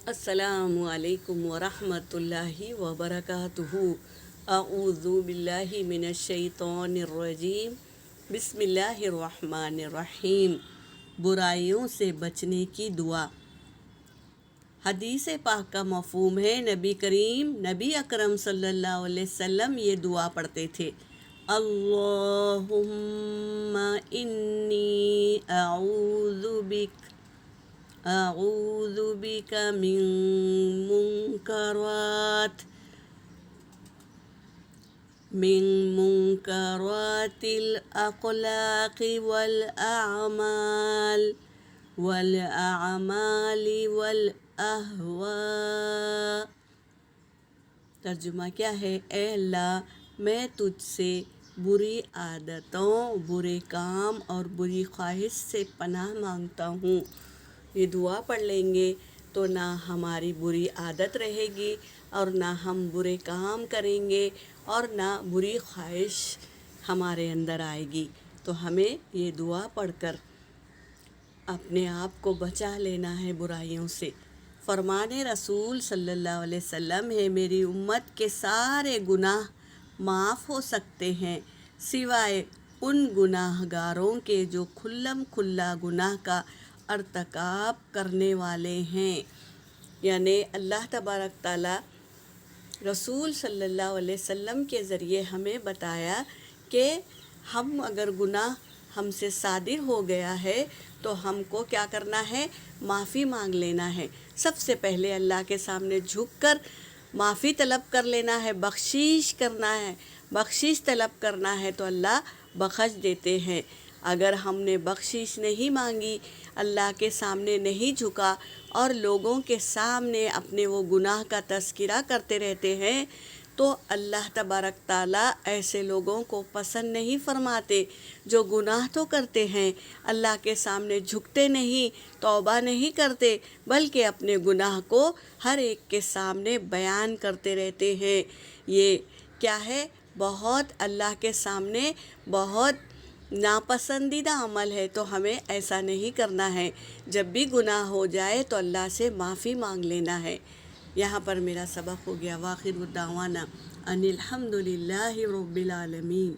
السلام علیکم ورحمۃ اللہ وبرکاتہ۔ اعوذ باللہ من الشیطان الرجیم، بسم اللہ الرحمن الرحیم۔ برائیوں سے بچنے کی دعا۔ حدیث پاک کا مفہوم ہے نبی اکرم صلی اللہ علیہ وسلم یہ دعا پڑھتے تھے: اللہم انی اعوذ بک من منکرات الاخلاق والاعمال والاہواء۔ ترجمہ کیا ہے؟ اے اللہ، میں تجھ سے بری عادتوں، برے کام اور بری خواہش سے پناہ مانگتا ہوں۔ یہ دعا پڑھ لیں گے تو نہ ہماری بری عادت رہے گی اور نہ ہم برے کام کریں گے اور نہ بری خواہش ہمارے اندر آئے گی۔ تو ہمیں یہ دعا پڑھ کر اپنے آپ کو بچا لینا ہے برائیوں سے۔ فرمان رسول صلی اللہ علیہ وسلم ہے: میری امت کے سارے گناہ معاف ہو سکتے ہیں سوائے ان گناہ گاروں کے جو کھلم کھلا گناہ کا ارتکاب کرنے والے ہیں۔ یعنی اللہ تبارک تعالیٰ رسول صلی اللہ علیہ وسلم کے ذریعے ہمیں بتایا کہ ہم اگر گناہ ہم سے صادر ہو گیا ہے تو ہم کو کیا کرنا ہے؟ معافی مانگ لینا ہے۔ سب سے پہلے اللہ کے سامنے جھک کر معافی طلب کر لینا ہے، بخشش کرنا ہے۔ بخشش طلب کرنا ہے تو اللہ بخش دیتے ہیں۔ اگر ہم نے بخشش نہیں مانگی، اللہ کے سامنے نہیں جھکا اور لوگوں کے سامنے اپنے وہ گناہ کا تذکرہ کرتے رہتے ہیں تو اللہ تبارک تعالیٰ ایسے لوگوں کو پسند نہیں فرماتے جو گناہ تو کرتے ہیں، اللہ کے سامنے جھکتے نہیں، توبہ نہیں کرتے، بلکہ اپنے گناہ کو ہر ایک کے سامنے بیان کرتے رہتے ہیں۔ یہ کیا ہے؟ بہت اللہ کے سامنے بہت ناپسندیدہ عمل ہے، تو ہمیں ایسا نہیں کرنا ہے۔ جب بھی گناہ ہو جائے تو اللہ سے معافی مانگ لینا ہے۔ یہاں پر میرا سبق ہو گیا۔ وآخر دعوانا ان الحمد للہ رب العالمین۔